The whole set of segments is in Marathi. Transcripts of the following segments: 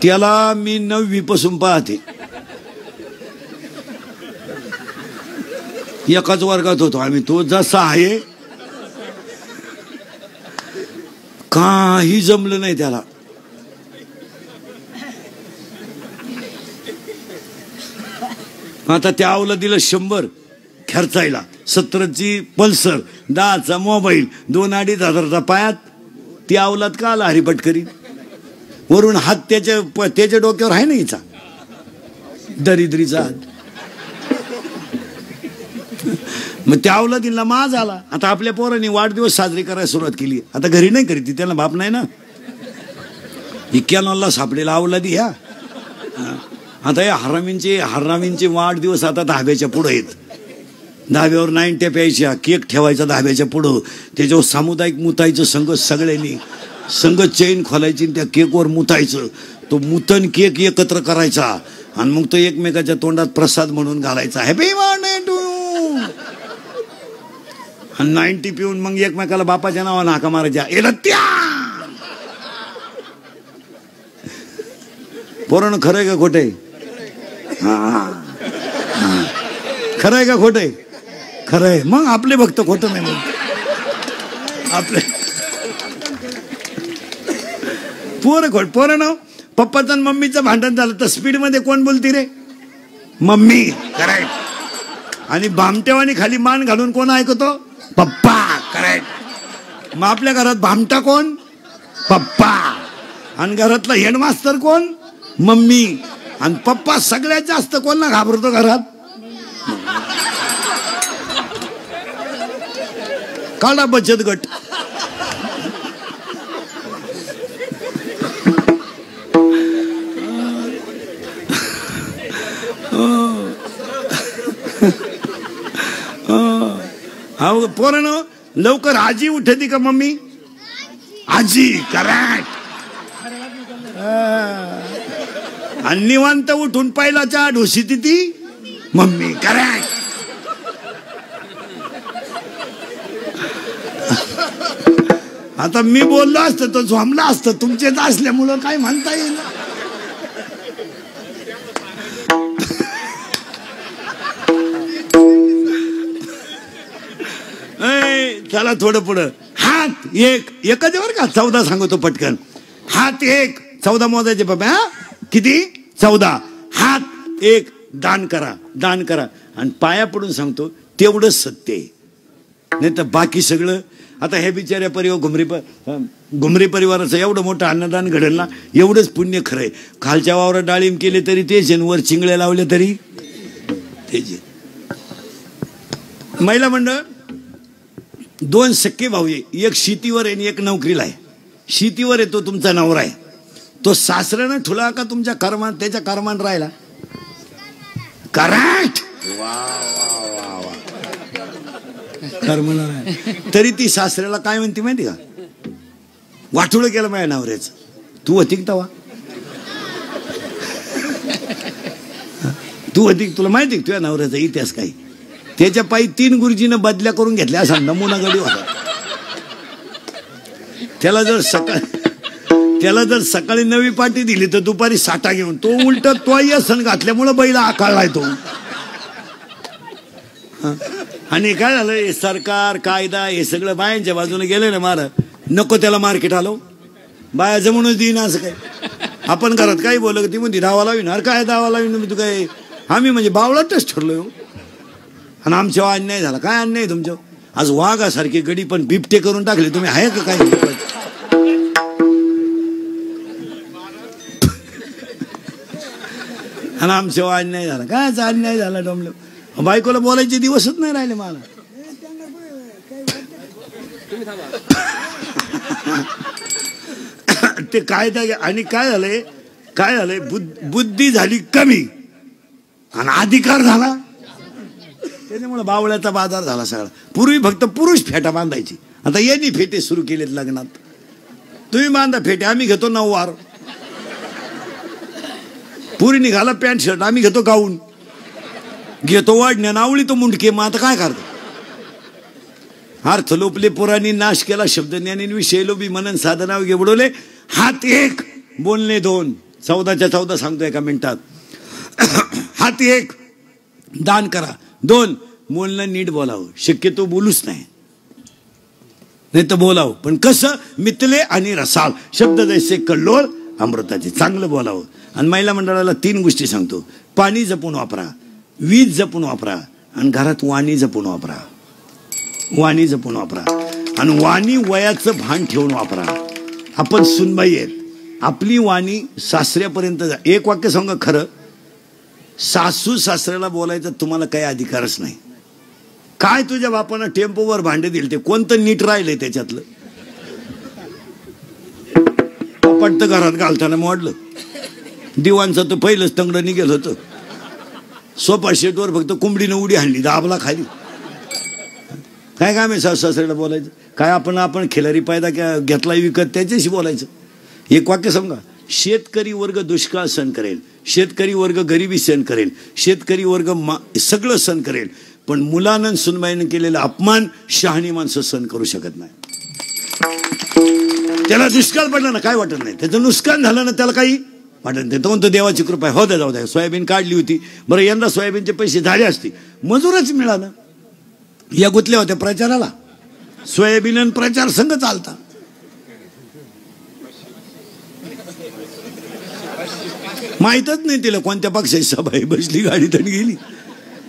त्याला मी 9वी पासून पाहते, एकाच वर्गात होतो आम्ही. तो जसा आहे काही जमलं नाही त्याला. आता त्या आवला दिलं 100 खर्चायला, 17ची पल्सर, 10चा मोबाईल, 2-2.5 हजाराचा पायात. ती आवलात का आला हरिपटकरी? वरून हात त्याच्या डोक्यावर आहे ना हिचा, दरिद्रीचा हात. मग त्या अवलादीला माज आला. आता आपल्या पोरांनी वाढदिवस साजरी करायला सुरुवात केली. आता घरी नाही करीत, त्याला बाप नाही ना. इक्यानॉलला सापडेला अवलादी ह्या. आता या हरामींचे वाढदिवस आता धाब्याच्या पुढे आहेत. धाब्यावर 90 प्यायच्या, केक ठेवायचा धाब्याच्या पुढं, त्याच्यावर सामुदायिक मुतायचं संघ, सगळ्यांनी संघ चेन खोलायची, त्या केकवर मुतायचं. तो मुतन केक एकत्र करायचा आणि मग तो एकमेकाच्या तोंडात प्रसाद म्हणून घालायचा, हॅपी बर्थडे टू. आणि 90 पिऊन मग एकमेकाला बापाच्या नावानं हाका मारायच्या, एलत्या. पोरानं खरंय का खोटंय? खरंय का खोटंय? खरंय. मग आपले भक्त खोटं नाही मग आपले पोरानं पप्पाचं आणि मम्मीचं भांडण झालं तर स्पीड मध्ये कोण बोलती रे? मम्मी. करेक्ट. आणि भामटेवानी खाली मान घालून कोण ऐकतो? पप्पा. करेक्ट. मग आपल्या घरात भामटा कोण? पप्पा. आणि घरातला हेडमास्तर कोण? मम्मी. आणि पप्पा सगळ्यात जास्त कोणला घाबरतो घरात? काढा बचत गट. पोरानं लवकर आजी उठती का मम्मी? आजी. करेक्ट. आणि निवांत उठून पहिला चहा ढोशीती ती मम्मी. करेक्ट. आता मी बोललो असतं तो झोंबला असतं, तुमचेच असल्यामुळं काय म्हणता येईल. चला थोडं पुढं. हात एक, एकच वर का 14 सांगतो पटकन. हात एक, 14 मोजायचे बाबा. हा किती? 14. हात एक, दान करा, दान करा. आणि पाया पडून सांगतो तेवढंच सत्य आहे, नाही तर बाकी सगळं. आता हे बिचाऱ्या घुमरी परिवाराचं एवढं मोठं अन्नदान घडेल ना, एवढंच पुण्य खरंय. खालच्या वावरात डाळिंब केले तरी तेच, वर चिंगळ्या लावले तरी तेच. महिला मंडळ 2 सख्खे भाऊ आहे, एक शेतीवर आहे आणि एक नोकरीला आहे. शेतीवर आहे तो तुमचा नवरा आहे. तो सासऱ्यानं ठुला का तुमच्या कर्मात, त्याच्या कर्मान राहिला? करेक्ट. कर्मला तरी ती सासऱ्याला काय म्हणते माहिती का? वाटोळं केलं माझ्या नवऱ्याचं. तू होती तवा? तू होती? तुला माहिती तुझ्या नवऱ्याचा इतिहास काही? त्याच्या पायी 3 गुरुजीनं बदल्या करून घेतल्या असा नमुना गडी होता. त्याला जर सकाळी 9वी पाटी दिली तर दुपारी 60 घेऊन तो उलट तो सण घातल्यामुळं बैला आकाळलाय तो. आणि काय झालं, सरकार कायदा हे सगळं बायांच्या बाजूने गेलं ना. नको त्याला मार्केट आलो, बाया जमूनच देईन असं काय. आपण घरात काही बोललं ती म्हणते दावा लावीन. अरे काय दावा लावीन तू? काय आम्ही म्हणजे बावळातच ठरलो. आणि आमच्यावर अन्याय झाला. काय अन्याय तुमच्या? आज वाघासारखे गडी पण बिबटे करून टाकले तुम्ही. आहे का काय? आणि आमच्यावर अन्याय झाला. काय अन्याय झाला? डोंबलं. बायकोला बोलायचे दिवसच नाही राहिले मला. ते कायदा. आणि काय झालंय बुद्धी झाली कमी आणि अधिकार झाला. त्याच्यामुळे बावळ्याचा बाजार झाला सगळा. पूर्वी फक्त पुरुष फेटा बांधायची, आता यांनी फेटे सुरू केलेत लग्नात. तुम्ही बांधा फेटे, आम्ही घेतो 9 वार. पुरी निघाला पॅन्ट शर्ट, आम्ही घेतो गाऊन. घेतो वाढण्या नावळी तो मुंडके. मग आता काय करतो? अर्थ लोपले पुराणी, नाश केला शब्द ज्ञानी, विषय लोभी मनन साधना घे बुडवले. हात एक, बोलणे 2. 14च्या 14 सांगतो एका मिनिटात. हात 1 दान करा. 2 बोलणं नीट बोलावं, शक्यतो बोलूच नाही, नाही तर बोलावं पण कसं, मितले आणि रसाळ, शब्द जैसे कल्लोळ अमृताचे, चांगलं बोलावं. आणि महिला मंडळाला 3 गोष्टी सांगतो. पाणी जपून वापरा, वीज जपून वापरा आणि घरात वाणी जपून वापरा. वाणी जपून वापरा आणि वाणी वयाचं भान ठेवून वापरा. आपण सुनबाई आहेत, आपली वाणी सासऱ्यापर्यंत जा. एक वाक्य सांगा खरं, सासू सासऱ्याला बोलायचा तुम्हाला काही अधिकारच नाही. काय तुझ्या बापानं टेम्पोवर भांडे दिले ते कोणतं नीट राहिलंय त्याच्यातलं, पटतं घरात घालताना मोडलं. दिवाणचं तर पहिलंच तंगडं निघेल होतं. सोफा सेटवर फक्त कोंबडीनं उडी हाणली, दाबला खाली. काय काम आहे सासू सासऱ्याला बोलायचं? काय आपण खिलारी पायदा घेतला विकत त्याच्याशी बोलायचं. एक वाक्य सांगा, शेतकरी वर्ग दुष्काळ सहन करेल, शेतकरी वर्ग गरिबी सहन करेल, शेतकरी वर्ग सगळं सहन करेल, पण मुलानं सुनबाईनं केलेला अपमान शहाणी माणसं सहन करू शकत नाही. त्याला दुष्काळ पडला ना काय वाटत नाही, त्याचं नुकसान झालं ना त्याला काही वाटत नाही. तो म्हणतो देवाची कृपा आहे, हो द्या जाऊ द्या. सोयाबीन काढली होती, बरं यंदा सोयाबीनचे पैसे झाले असते, मजूरच मिळालं. या गुतल्या होत्या प्रचाराला, सोयाबीन आणि प्रचार संघ चालता. माहीतच नाही तिला कोणत्या पक्षाची सभा आहे, बसली गाडीत आणि गेली.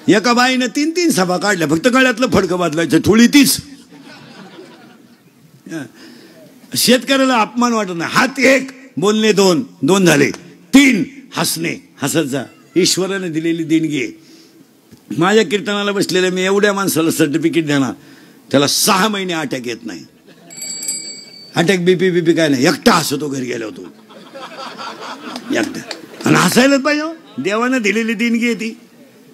एका बाईनं 3 सभा काढल्या, फक्त गळ्यातलं फडकं बदलायचं, ठोळी तीच. शेतकऱ्याला अपमान वाटत नाही. हात 1 बोलणे 2 झाले. 3 हसणे, हसत जा. ईश्वराने दिलेली देणगी आहे. माझ्या कीर्तनाला बसलेल्या मी एवढ्या माणसाला सर्टिफिकेट देणार, त्याला 6 महिने अटॅक येत नाही. अटॅक बीपी काय नाही, एकटा हसतो घरी गेला होतो एकटा. आणि हसायलाच पाहिजे, देवानं दिलेली देणगी आहे ती.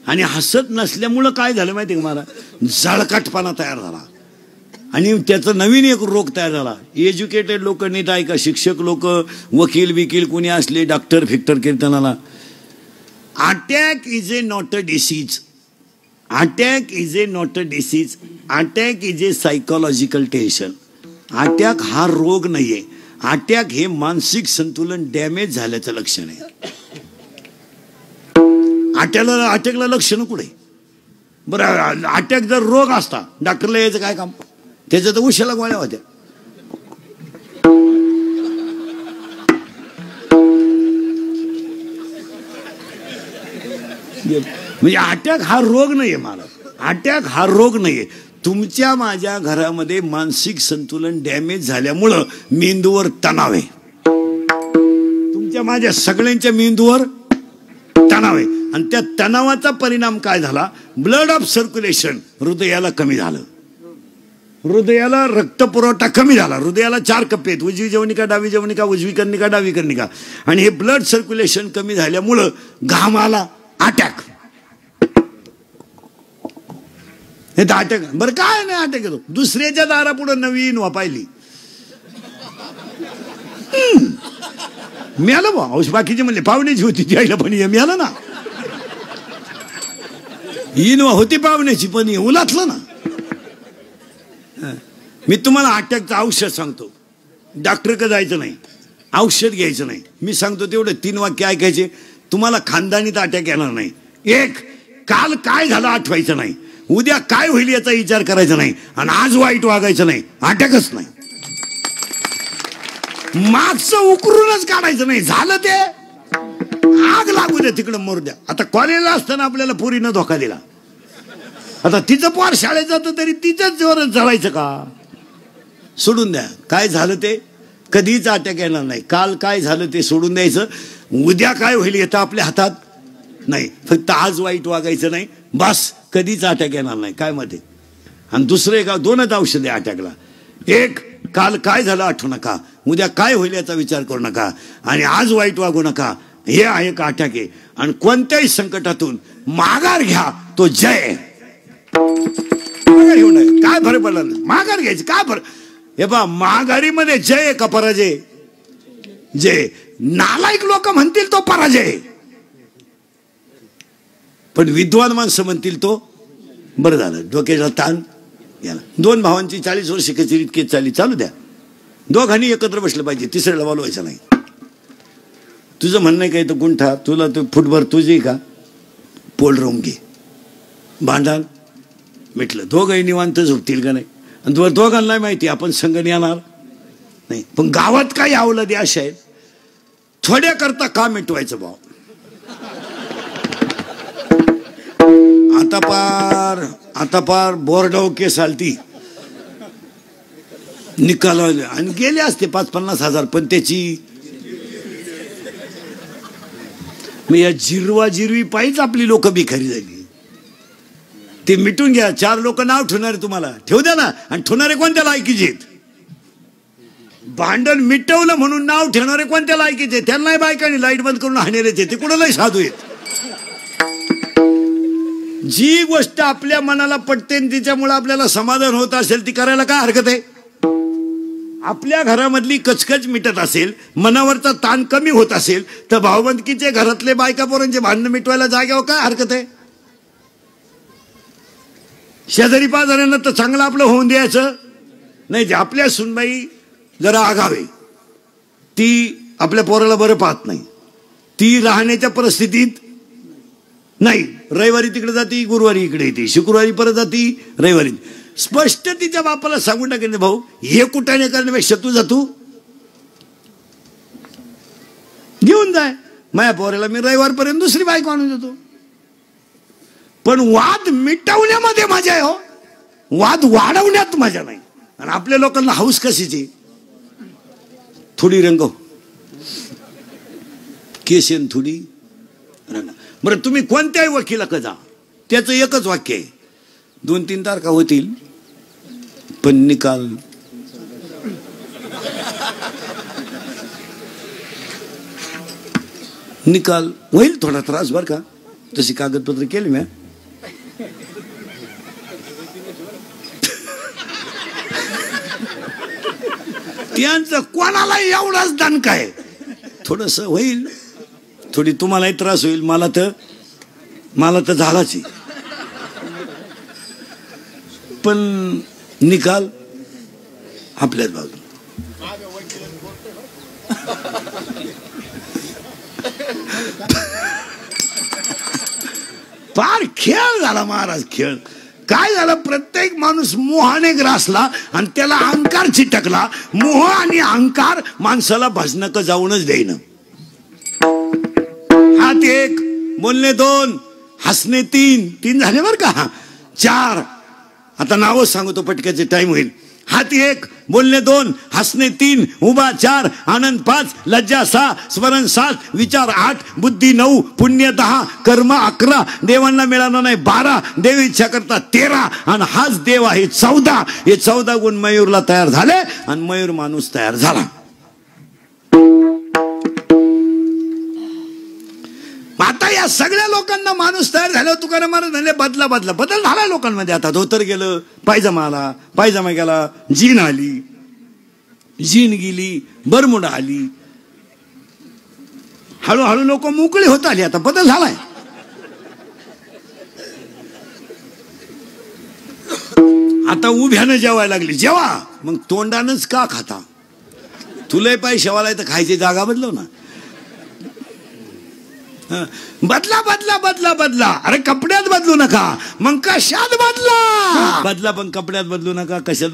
आणि हसत नसल्यामुळं काय झालं माहिती का, मला जळकाटपणा तयार झाला आणि त्याचा नवीन एक रोग तयार झाला. एज्युकेटेड लोक नीट ऐका, शिक्षक लोक, वकील कोणी असले, डॉक्टर फिक्टर कीर्तनाला, attack is a not a disease. Attack is a not a disease. Attack is a psychological tension. Attack हा रोग नाहीये, अटॅक हे मानसिक संतुलन डॅमेज झाल्याचं लक्षण आहे. अटॅकला लक्षण कुठे? बरं, अटॅक जर रोग असता डॉक्टरला यायचं काय काम? त्याच्या तर उशाला गोळ्या होत्या. म्हणजे अटॅक हा रोग नाहीये. मला अटॅक हा रोग नाहीये. तुमच्या माझ्या घरामध्ये मानसिक संतुलन डॅमेज झाल्यामुळं मेंदूवर तणाव आहे. तुमच्या माझ्या सगळ्यांच्या मेंदूवर तणाव आहे आणि त्या तणावाचा परिणाम काय झाला? ब्लड ऑफ सर्क्युलेशन, हृदयाला कमी झालं. हृदयाला रक्तपुरवठा कमी झाला. हृदयाला 4 कप्पे आहेत, उजवी जवनिका, डावी जवनिका, उजवी कर्णिका, डावी कर्णिका. आणि हे ब्लड सर्क्युलेशन कमी झाल्यामुळं घाम आला, अटॅक. हे तर अटॅक. बरं काय नाही अटॅक येतो, दुसऱ्याच्या दारापुढे नवीन वापायली मिळालं बा. बाकीचे म्हणले पाहुण्याची होती द्यायला, पण हे मिळालं ना. इनवा होती पाहुण्याची पण उलातलं ना. मी तुम्हाला अटॅकचं औषध सांगतो. डॉक्टरकडे जायचं नाही, औषध घ्यायचं नाही. मी सांगतो तेवढं 3 वाक्य ऐकायचे, तुम्हाला खानदानीत अटॅक येणार नाही. 1, काल काय झालं आठवायचं नाही, उद्या काय होईल याचा विचार करायचा नाही, आणि आज वाईट वागायचं नाही, अटॅकच नाही. मागचं उकरूनच काढायचं नाही. झालं ते आग लागू द्या, तिकडं मरू द्या. आता कॉलेजला असताना आपल्याला पोरीनं धोका दिला, आता तिचं पोर शाळेत जातं तरी तिच्याच जोरात जळायचं का? सोडून द्या. काय झालं ते कधीच अटॅक येणार नाही. काल काय झालं ते सोडून द्यायचं. उद्या काय होईल येतं आपल्या हातात नाही. फक्त आज वाईट वागायचं नाही, बस. कधीच अटॅक येणार नाही. काय मध्ये? आणि दुसरं का 2च औषध आहे अटॅकला. 1, काल काय झालं आठवू नका, उद्या काय होईल याचा विचार करू नका, आणि आज वाईट वागू नका. हे आहे का अटॅक आहे. आणि कोणत्याही संकटातून माघार घ्या, तो जय. माघार घेऊ नये, काय फरक पडला? माघार घ्यायची काय फरक? हे पहा, माघारीमध्ये जय का पराजय? जय. नालायक लोक म्हणतील तो पराजय, पण विद्वान माणसं म्हणतील तो बरं झालं. डोक्याला ताण गेला. 2 भावांची 40 वर्ष कचेरी इतके चालू द्या. दोघांनी एकत्र बसलं पाहिजे, तिसऱ्याला बोलवायचं नाही. तुझं म्हणणं आहे काय तर गुंठा तुला तू फुटभर तुझी का पोल रोवून घे, भांडण मिटलं, दोघंही निवांत झोपतील का नाही. आणि दोघांना नाही माहिती आपण संघ येणार नाही. पण गावात काही अवलदी अशा आहेत थोड्या करता का मिटवायचं भाऊ. आता पार बोर्डाव केस आलती निकाल आणि गेले असते 50-50 हजार, पण त्याची या जिरवा जिरवी पाहिजे आपली लोक भिकारी झाली. ते मिटून घ्या. 4 लोक नाव ठेवणारे तुम्हाला ठेवू द्या ना. आणि ठेवणारे कोणत्या लायकीचे आहेत? भांडण मिटवलं म्हणून नाव ठेवणारे कोणत्या लायकीचे? त्यांनाही बायकांनी लाईट बंद करून हाणेलेचे, ते कुणालाही साधू आहेत. जी गोष्ट आपल्या मनाला पटते आणि तिच्यामुळे आपल्याला समाधान होत असेल ती करायला काय हरकत आहे? आपल्या घरामधली कचकच मिटत असेल, मनावरचा ताण कमी होत असेल तर भावबंदकीचे घरातले बायका पोरांचे भांडण मिटवायला जाग्यावर काय हरकत आहे? शेजारी पाजाऱ्यांना तर चांगलं आपलं होऊन द्यायचं नाही. जे आपल्या सुनबाई जरा आगावे, ती आपल्या पोराला बरं पाहत नाही, ती राहण्याच्या परिस्थितीत नाही. रविवारी तिकडे जाती, गुरुवारी इकडे येते, शुक्रवारी परत जाती, रविवारी. स्पष्ट तिच्या बापाला सांगून टाकेल भाऊ हे कुठाने करण्यापेक्षा तू जातो घेऊन जाय, माझ्या पोराला मी रविवारपर्यंत दुसरी बायको आणून देतो. पण वाद मिटवण्यामध्ये मजा आहे हो, वाद वाढवण्यात मजा नाही. आणि आपल्या लोकांना हाऊस कशीची? थोडी रंगव केशन, थोडी रंग. बरं तुम्ही कोणत्याही वकिलाकडे जा, त्याचं एकच वाक्य आहे, 2-3 तारखा होतील पण निकाल होईल. थोडा त्रास बरं का, तशी कागदपत्र केली मी. त्यांचं कोणाला एवढाच दणका आहे, थोडस होईल, थोडी तुम्हालाही त्रास होईल, मला तर झालाच. पण निकाल आपल्याच बाजूला. फार खेळ झाला महाराज, खेळ. काय झालं, प्रत्येक माणूस मोहाने ग्रासला आणि त्याला अहंकार चिटकला. मोह आणि अहंकार माणसाला भजनक जाऊनच देईन. हात 1, बोलणे 2, हसणे 3 झाले बर का. 4 आता नावच सांगतो पटक्याचे, टाइम होईल. हात 1, बोलणे 2, हसणे 3, उभा 4, आनंद 5, लज्जा 6, स्मरण 7, विचार 8, बुद्धी 9, पुण्य 10, कर्म 11, देवांना मिळाला नाही 12, देव इच्छा करता 13, आणि हाच देव आहे 14. हे 14 गुण मयूरला तयार झाले आणि मयूर माणूस तयार झाला. आता या सगळ्या लोकांना माणूस तयार झाल्यावर तुकाराम महाराज म्हणले बदल झाला लोकांमध्ये. आता धोतर गेलं, पायजमा आला, पायजमा गेला, जीन आली, जीन गेली, बरमुडा आली, हळूहळू लोक मोकळी होत आली. आता बदल झालाय. आता उभ्यानं जेवायला लागली. जेवा मग तोंडानंच का खाता? तुला पैसे वालाय तर खायची जागा बदलव ना. बदला. अरे कपड्यात बदलू नका, मग कशात बदला. पण कपड्यात बदलू नका, कशात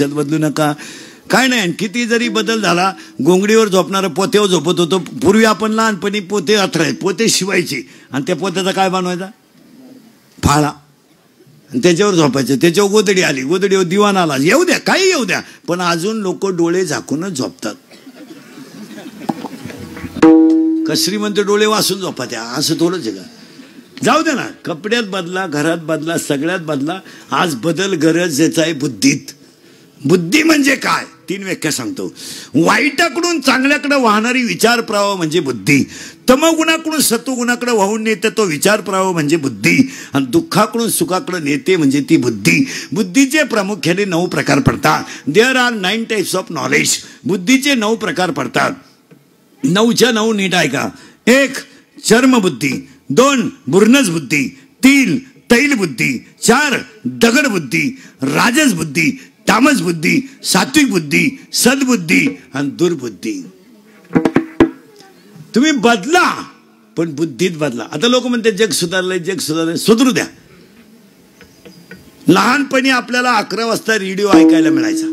बदलू नका. काय नाही. किती जरी बदल झाला, गोंगडीवर झोपणारं पोत्यावर झोपत होतो. पूर्वी आपण लहानपणी पोते अथरायचे, पोते शिवायचे आणि त्या पोत्याचा काय बनवायचा? फाळा. आणि त्याच्यावर झोपायचं. त्याच्यावर गोदडी आली, गोदडीवर दिवाण आला, येऊ द्या काही येऊ द्या. पण अजून लोक डोळे झाकूनच झोपतात. श्रीमंत डोळे वाचून झोपात्या, असं थोडंच आहे का? जाऊ दे ना. कपड्यात बदला, घरात बदला, सगळ्यात बदला. आज बदल गरजेचा आहे बुद्धीत. बुद्धी म्हणजे काय? 3 व्याख्या सांगतो. वाईटाकडून चांगल्याकडे वाहणारी विचार प्रवाह म्हणजे बुद्धी. तमगुणाकडून सत्वगुणाकडे वाहून नेते तो विचार प्रवाह म्हणजे बुद्धी. आणि दुःखाकडून सुखाकडे नेते म्हणजे ती बुद्धी. बुद्धीचे प्रामुख्याने 9 प्रकार पडतात. There are 9 types of knowledge. बुद्धीचे 9 प्रकार पडतात. 9च्या 9 नीट ऐका. 1 चर्मबुद्धी, 2 बुर्नज बुद्धी, 3 तैल बुद्धी, 4 दगड बुद्धी, राजस बुद्धी, तामस बुद्धी, सात्विक बुद्धी, सद्बुद्धी आणि दुर्बुद्धी. तुम्ही बदला, पण बुद्धीत बदला. आता लोक म्हणते जग सुधारलंय, जग सुधारलंय. सुधरू द्या. लहानपणी आपल्याला 11 वाजता रेडिओ ऐकायला मिळायचा.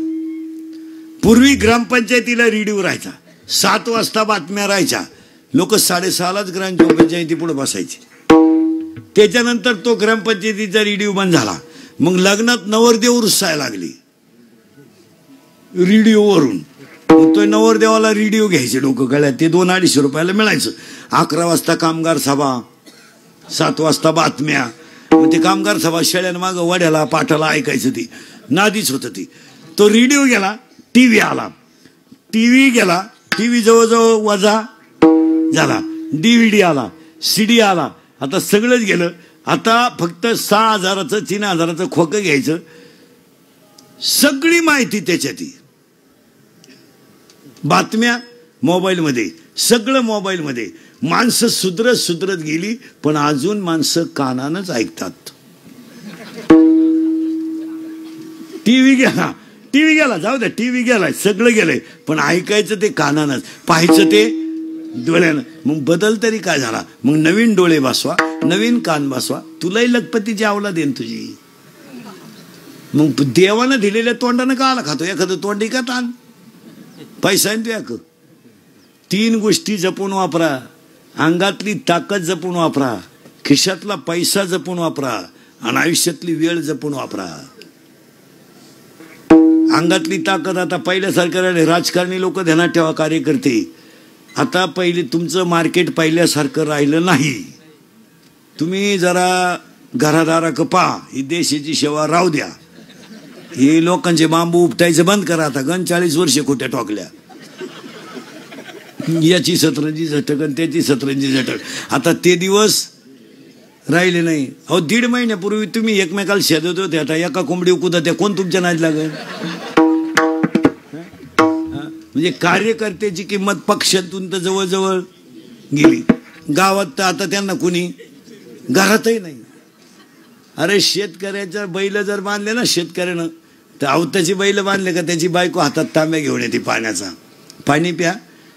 पूर्वी ग्रामपंचायतीला रेडिओ राहायचा. 7 वाजता बातम्या राहायच्या. लोक 6:30लाच ग्रामपंचायती पुढे बसायचे. त्याच्यानंतर तो ग्रामपंचायतीचा रेडिओ बंद झाला. मग लग्नात नवरदेव रुसायला लागली रेडिओवरून. तो नवरदेवाला रेडिओ घ्यायचे लोक गळ्यात. ते 200-250 रुपयाला मिळायचं. 11 वाजता कामगार सभा, 7 वाजता बातम्या. मग ते कामगार सभा शेळ्यानं मागं वड्याला पाठाला ऐकायचं. ती नादीच होतं ती. तो रेडिओ गेला, टीव्ही आला. टीव्ही गेला, टीव्ही जवळजवळ वजा झाला. DVD आला, CD आला. आता सगळंच गेलं. आता फक्त 6,000चं 3,000चं खोकं घ्यायचं. सगळी माहिती त्याच्यात. बातम्या मोबाईलमध्ये, सगळं मोबाईलमध्ये. माणसं सुधरत गेली, पण अजून माणसं कानानच ऐकतात. टीव्ही गेला, जाऊ द्या, टीव्ही गेलाय, सगळं गेलंय, पण ऐकायचं ते कानानच, पाहायचं ते डोळ्यानं. मग बदल तरी काय झाला? मग नवीन डोळे बसवा, नवीन कान बसवा. तुलाही लखपतीची अवलाद देईन तुझी. मग देवानं दिलेल्या तोंडानं का आला खातो? एखादं तोंडी का ताण? पैसा आहे तुझ्याक. 3 गोष्टी जपून वापरा. अंगातली ताकद जपून वापरा, खिशातला पैसा जपून वापरा, आणि आयुष्यातली वेळ जपून वापरा. अंगातली ताकद आता पहिल्यासारखं राजकारणी लोक ध्यानात ठेवा, कार्यकर्ते. आता पहिले तुमचं मार्केट पहिल्यासारखं राहिलं नाही. तुम्ही जरा घरादारा पा. ही देशाची सेवा राहू द्या. हे लोकांचे बांबू उपटायचं बंद करा. आता 40 वर्षे खोट्या टोकल्या. याची 17 झटक आणि त्याची 17 झटक. आता ते दिवस राहिले नाही. अहो 1.5 महिन्यापूर्वी तुम्ही एकमेकाला शेदत होते. आता एका कोंबडी कुदा त्या कोण तुमच्या नाद लागेल? म्हणजे कार्यकर्त्याची किंमत पक्षातून तर जवळजवळ गेली. गावात तर आता त्यांना कुणी घरातही नाही. अरे शेतकऱ्याच्या बैल जर बांधले ना शेतकऱ्यानं, तर अवताची बैल बांधले का त्याची बायको हातात तांब्या घेऊन येते पाण्याचा. पाणी प्या,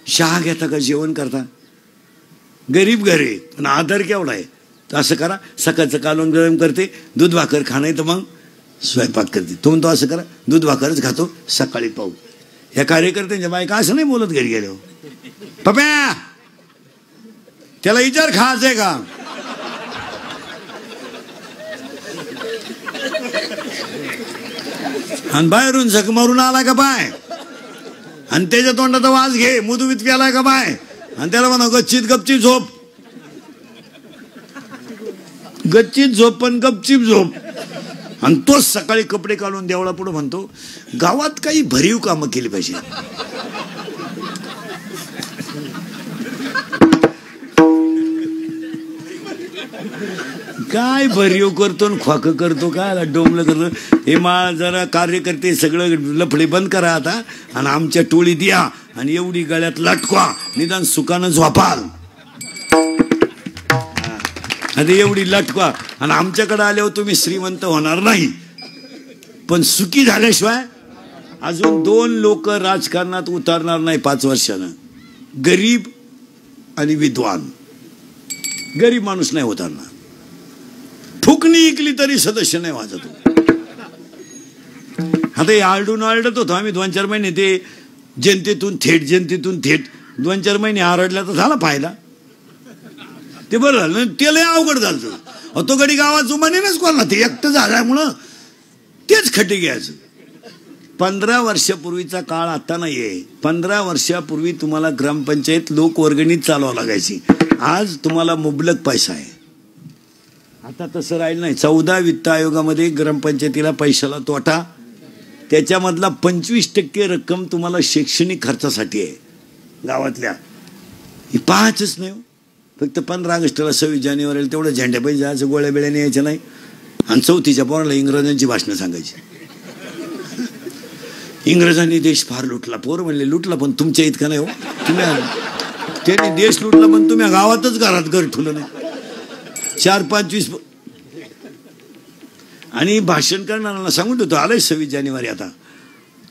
चहा घेता का, जेवण करता? गरीब घरे, पण आदर केवढा आहे. तर असं करा, सकाळचं कालवण गरम करते, दूध भाकर खाणं, तर मग स्वयंपाक करते. तुम्ही तो असं करा, दूध भाकरच खातो, सकाळी पाहू. या कार्यकर्त्यांच्या बायका असं नाही बोलत घरी गेलो. पप्या त्याला विचार खायचंय का? आणि बाहेरून झक मारून आला का बाय, आणि त्याच्या तोंडाचा वास घे, मुदुवीत प्यालाय का बाय, आणि त्याला म्हणा गच्चीत गपचीप झोप. गच्चीत झोप पण गपचीप झोप. आणि तोच सकाळी कपडे काढून देवळा पुढे म्हणतो, गावात काही भरीव कामं केली पाहिजे. काय भरीव करतो ख्वाक करतो, काय डोंबलं करतो. हे मा जरा कार्यकर्ते सगळं लफडे बंद करा आता, आणि आमच्या टोळीत या, आणि एवढी गळ्यात लटकवा, निदान सुखानं झोपाल. आता एवढी लटकवा, आणि आमच्याकडे आल्यावर तुम्ही श्रीमंत होणार नाही, पण सुखी झाल्याशिवाय अजून 2 लोक राजकारणात उतरणार नाही 5 वर्षानं. गरीब आणि विद्वान. गरीब माणूस नाही उतरणार. फुकणी इकली तरी सदस्य नाही वाजत. आता हे आरडत होतो आम्ही 2-4 महिने. ते जनतेतून थेट 2-4 महिने आरडला तर झाला फायदा. ते बरं झालं. त्याला अवघड झालं. तो गडी गावाचं म्हणेनच कोणा, ते एकटं झाल्यामुळं तेच खटे घ्यायचं. 15 वर्षापूर्वीचा काळ आता नाहीये. 15 वर्षापूर्वी तुम्हाला ग्रामपंचायत लोकवर्गणीत चालवावं लागायची. आज तुम्हाला मुबलक पैसा आहे. आता तसं राहिलं नाही. 14 वित्त आयोगामध्ये ग्रामपंचायतीला पैशाला तोटा. त्याच्यामधला 25% रक्कम तुम्हाला शैक्षणिक खर्चासाठी आहे गावातल्या. ही पाहायचंच नाही. फक्त 15 ऑगस्टला 26 जानेवारीला तेवढं झेंड्या पाहिजे जायचं, गोळ्या बेळ्याने यायचं नाही. आणि 4थीच्या पोराला इंग्रजांची भाषणं सांगायची. इंग्रजांनी देश फार लुटला. पोर म्हणले लुटला, पण तुमच्या इतका नाही हो. त्यांनी देश लुटला, पण तुम्ही गावातच घरात घर ठेवलं नाही. 4-5-20. आणि भाषण करणाऱ्यांना सांगून देतो, आलंय 26 जानेवारी. आता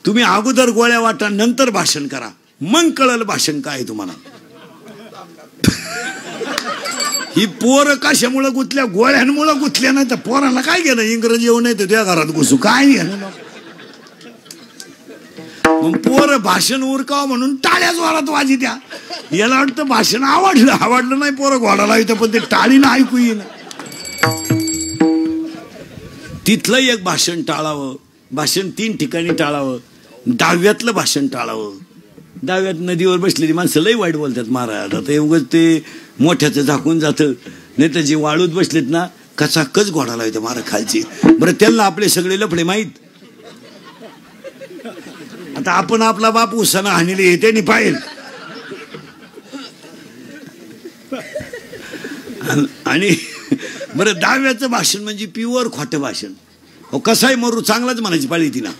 तुम्ही अगोदर गोळ्या वाटा, नंतर भाषण करा, मग कळलं भाषण काय तुम्हाला. ही पोरं कशामुळं गुतल्या, गोळ्यांमुळं गुतल्या, नाही तर पोरांना काय गेलं, इंग्रजी येऊ नाही तर त्या घरात घुसू काय गेलं. मग पोरं भाषण उरकावं म्हणून टाळ्या जोरात वाजी द्या. याला वाटतं भाषण आवडलं नाही, पोरं घोडाला येतं, पण ते टाळीनं ऐकू येईन. तिथलं एक भाषण टाळावं, भाषण 3 ठिकाणी टाळावं. दहाव्यातलं भाषण टाळावं. दहाव्यात नदीवर बसलेली माणसं लई वाईट बोलतात महाराज. आता एवढंच ते मोठ्याचं झाकून जातं, नाही तर जे वाळूत बसलेत ना कचाकच घोडाला येतं महाराज खालची. बरं त्यांना आपले सगळे लफडे माहीत. आता आपण आपला बाप उसाना हाणीले येते नि पाहिल. आणि बरं दहाव्याचं भाषण म्हणजे प्युअर खोटं भाषण. हो कसाही मरू चांगलाच म्हणायची पाळी तिला.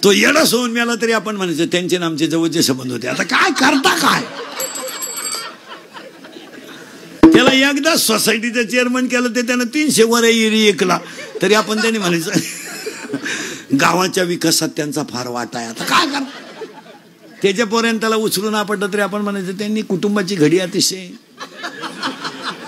तो येडा सोडून मिळाला तरी आपण म्हणायचं त्यांचे आमचे जवळचे संबंध होते. आता काय करता काय. त्याला एकदा सोसायटीचं चेअरमन केलं ते त्यानं 300 वर एरी ऐकला तरी आपण त्यांनी म्हणायचं गावाच्या विकासात त्यांचा फार वाटा आहे. आता काय करता. त्याच्यापर्यंत त्याला उचलून आपटलं तरी आपण म्हणायचं त्यांनी कुटुंबाची घडी अतिशय.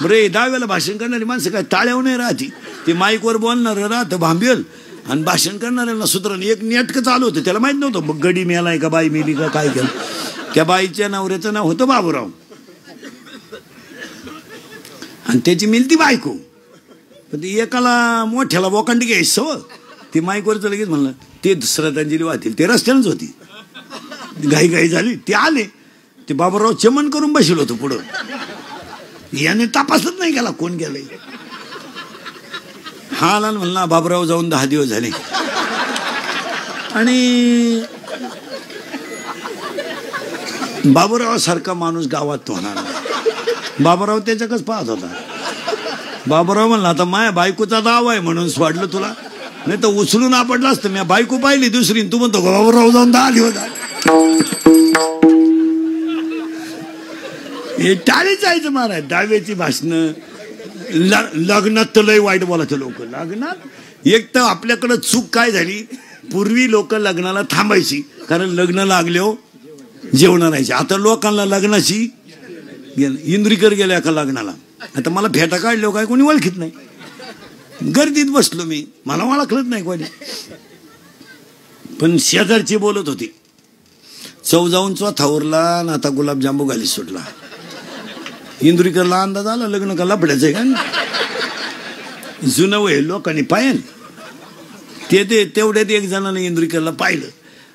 बरे दहाव्याला भाषण करणारी माणसं काय टाळ्यावर नाही राहती. ते माईकवर बोलणार राहतं भांबेल आणि भाषण करणाऱ्यांना सूत्रानं एक नेटकं चालू होतं. त्याला माहित नव्हतं मग गडी मेलाय का बाई मेली का काय केलं. त्या बाईच्या नवऱ्याचं नाव होतं बाबूराव आणि त्याची मिलती बायको. पण ते एकाला मोठ्याला बोकांडी घ्यायचं. ते माईकवरच लगेच म्हणलं ते श्रद्धांजली वाहतील. ते रस्त्यानंच होती. घाई झाली. ते आले. ते बाबूराव चमन करून बसलो होतो पुढं. याने तपासच नाही केला कोण गेलंय. हा आला म्हणला बाबूराव जाऊन 10 दिवस झाले. आणि बाबूराव सारखा माणूस गावात तो होणार. बाबूराव त्याच्याकच पाहत होता. बाबूराव म्हणला आता माया बायकोचा दावा आहे म्हणून सोडलं तुला, नाही तर उचलून आपडलं असतं. मी बायको पाहिली दुसरी, तू म्हणतो बाबूराव जाऊन 10 दिवस झाले. हे टाळी जायचं महाराज. दहाव्याची भाषणं. लग्नात तर लय वाईट बोलायचं लोक. लग्नात एक तर आपल्याकडं चूक काय झाली, पूर्वी लोक लग्नाला थांबायची कारण लग्न लागले हो जेवण राहायचे. आता लोकांना लग्नाची इंद्रिकर गेल्या का लग्नाला. आता मला फेटा काढलो काय कोणी ओळखीत नाही. गर्दीत बसलो मी, मला ओळखलंच नाही कोणी. पण शेजारची बोलत होती चव जाऊन चौथावरला आणि आता गुलाबजांबू गाली सुटला. इंद्रिकरला अंदाज आला लग्न का लफड्याचं का जुनं वय लोकांनी पाहिलं. ते तेवढ्यात एक जणांना इंद्रिकरला पाहिलं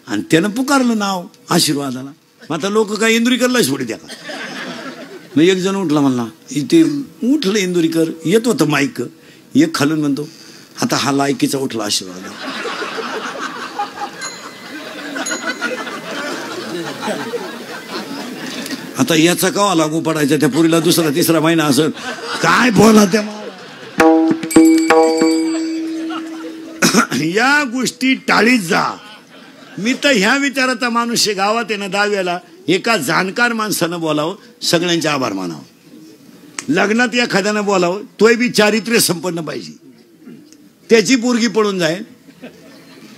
आणि त्यानं पुकारलं नाव आशीर्वादाला. आता लोक काय इंद्रिकरला सोडी द्या का. मग एक जण उठला म्हणला. इथे उठलं इंदुरीकर, येत होतं माईक. एक खालून म्हणतो आता हा लायकीचा उठला आशीर्वाद. आता याचा कवा लागू पडायचा त्या पुरीला 2रा-3रा महिना असं काय बोला त्या. या गोष्टी टाळीत जा. मी तर ह्या विचाराचा माणूस आहे. गावात आहे ना दहाव्याला एका जाणकार माणसानं बोलावं, सगळ्यांचे आभार मानावं. लग्नात एखाद्यानं बोलावं, तोय बी चारित्र्य संपन्न पाहिजे. त्याची पोरगी पळून जाईल,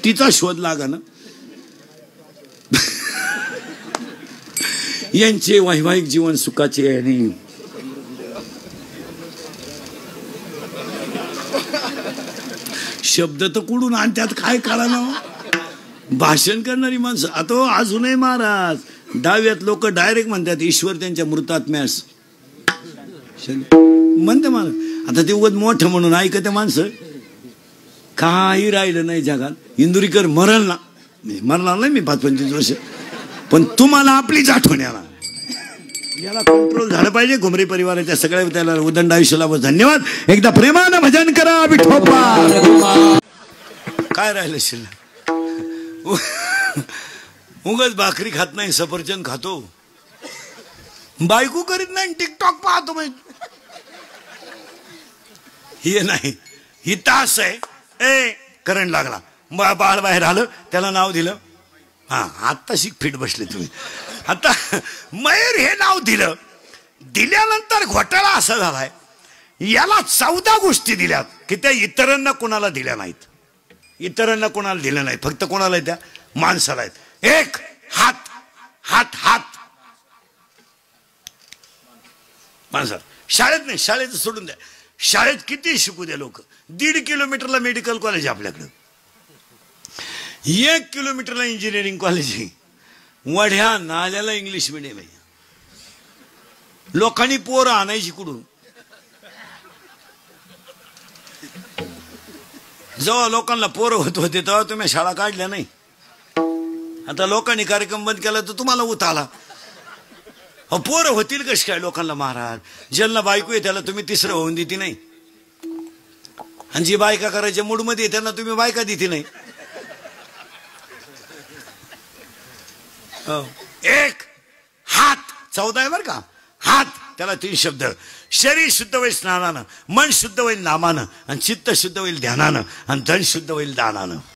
तिचा शोध लागानं. यांचे वैवाहिक जीवन सुखाचे आहे. आणि शब्द तर कुठून आणि त्यात काय कळालं. भाषण करणारी माणसं आता अजूनही महाराज दहाव्यात लोक डायरेक्ट म्हणतात ईश्वर त्यांच्या मृतात्म्यास म्हणते महाराज. आता ते उगाच मोठं म्हणून ऐकते माणसं. काही राहिलं नाही जगात. इंदुरीकर मरणार नाही मी 5-25 वर्ष, पण तुम्हाला आपलीच आठवण याला. याला कंट्रोल झालं पाहिजे. घुमरी परिवाराच्या सगळ्या त्याला उदंड आयुष्याला धन्यवाद. एकदा प्रेमानं भजन करा विठोबा. काय राहिलं शिल्लक. उगाच भाकरी खात नाही, सफरचंद खातो. बायको करीत नाही, टिकटॉक पाहतो. हे नाही, ही तास आहे. करंट लागला, बाळ बाहेर आलं, त्याला नाव दिलं. हा आता शिक फिट बसले तुम्ही. आता मयूर हे नाव दिल्यानंतर घोटाळा असा झालाय. याला 14 गोष्टी दिल्यात की त्या इतरांना कोणाला दिल्या नाहीत. इतरांना कोणाला दिल्या नाहीत, फक्त कोणाला त्या माणसाला आहेत. 1 हात हात हात माणसात. शाळेत नाही, शाळेचं सोडून द्या. शाळेत किती शिकू द्या लोक. 1.5 किलोमीटरला मेडिकल कॉलेज आहे आपल्याकडं, 1 किलोमीटरला इंजिनिअरिंग कॉलेज आहे, वढ्या नाल्याला इंग्लिश मिडियम आहे. लोकांनी पोरं आणायची कुठून? जेव्हा लोकांना पोरं होत होते तेव्हा तुम्ही शाळा काढल्या नाही. आता लोकांनी कार्यक्रम बंद केला तर तुम्हाला उताला. पोरं होतील कशी काय लोकांना महाराज? ज्यांना बायको आहे त्याला तुम्ही तिसरं होऊन देती नाही, आणि जी बायका करायच्या मूडमध्ये त्यांना तुम्ही बायका देती नाही. एक हात 14 आहे बरं का. हात त्याला 3 शब्द. शरीर शुद्ध होईल स्नानानं, मन शुद्ध होईल नामानं, आणि चित्त शुद्ध होईल ध्यानानं, आणि धन शुद्ध होईल दानानं.